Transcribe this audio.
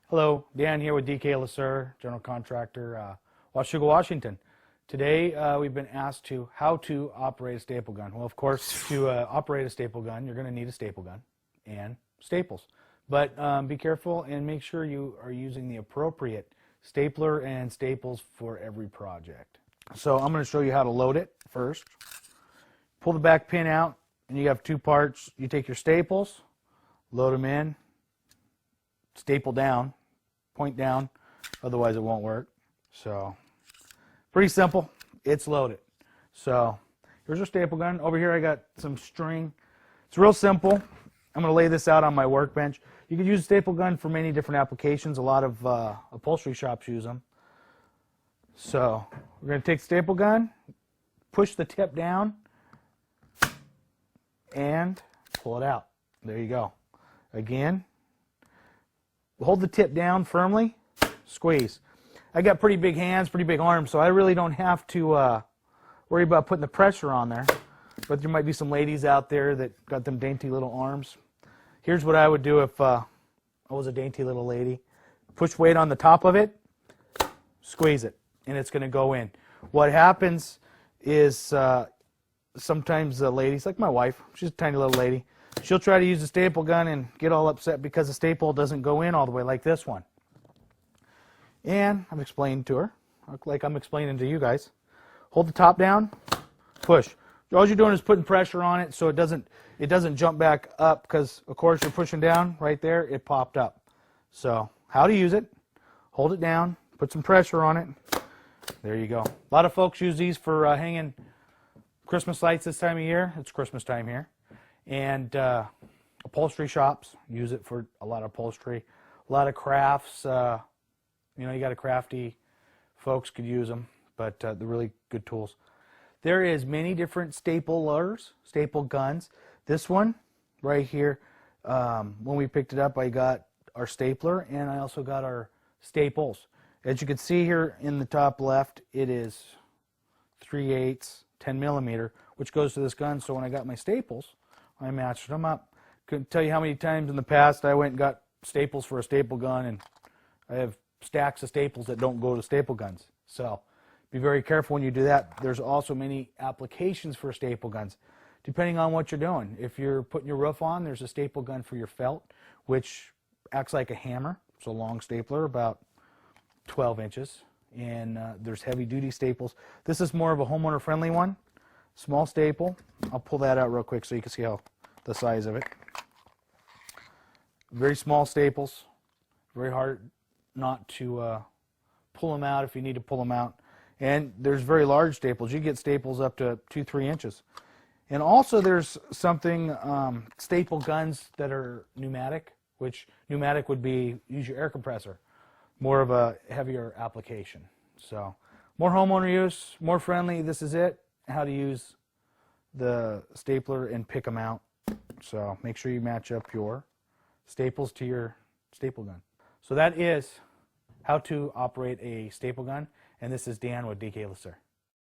Hello, Dan here with DK LaSure, general contractor, Washougal, Washington. Today we've been asked how to operate a staple gun. Well, of course, to operate a staple gun, you're going to need a staple gun and staples. But be careful and make sure you are using the appropriate stapler and staples for every project. So I'm going to show you how to load it first. Pull the back pin out, and you have two parts. You take your staples, load them in, staple down, point down, otherwise it won't work. So pretty simple, it's loaded. So here's our staple gun. Over here I got some string. It's real simple. I'm going to lay this out on my workbench. You could use a staple gun for many different applications. A lot of upholstery shops use them. So we're going to take the staple gun, push the tip down, and pull it out. There you go. Again, hold the tip down firmly, squeeze. I got pretty big hands, pretty big arms, so I really don't have to worry about putting the pressure on there. But there might be some ladies out there that got them dainty little arms. Here's what I would do if I was a dainty little lady. Push weight on the top of it, squeeze it, and it's going to go in. What happens is sometimes the ladies, like my wife, she's a tiny little lady, she'll try to use a staple gun and get all upset because the staple doesn't go in all the way like this one. And I'm explaining to her, like I'm explaining to you guys. Hold the top down, push. All you're doing is putting pressure on it so it doesn't jump back up, because of course you're pushing down right there, it popped up. So how to use it: hold it down, put some pressure on it. There you go. A lot of folks use these for hanging Christmas lights this time of year. It's Christmas time here. And upholstery shops use it for a lot of upholstery. A lot of crafts, you got a crafty folks could use them, but they're really good tools. There is many different staplers, staple guns. This one right here, when we picked it up, I got our stapler and I also got our staples. As you can see here in the top left, it is 3/8, 10 millimeter, which goes to this gun. So when I got my staples, I matched them up. Couldn't tell you how many times in the past I went and got staples for a staple gun, and I have stacks of staples that don't go to staple guns. So be very careful when you do that. There's also many applications for staple guns, depending on what you're doing. If you're putting your roof on, there's a staple gun for your felt, which acts like a hammer. It's a long stapler, about 12 inches. And there's heavy-duty staples. This is more of a homeowner-friendly one. Small staple. I'll pull that out real quick so you can see how the size of it. Very small staples. Very hard not to pull them out if you need to pull them out. And there's very large staples. You get staples up to 2-3 inches. And also there's something, staple guns that are pneumatic, which pneumatic would be, use your air compressor. More of a heavier application. So more homeowner use, more friendly. This is it. How to use the stapler and pick them out. So make sure you match up your staples to your staple gun. So that is how to operate a staple gun. And this is Dan with DK LaSure.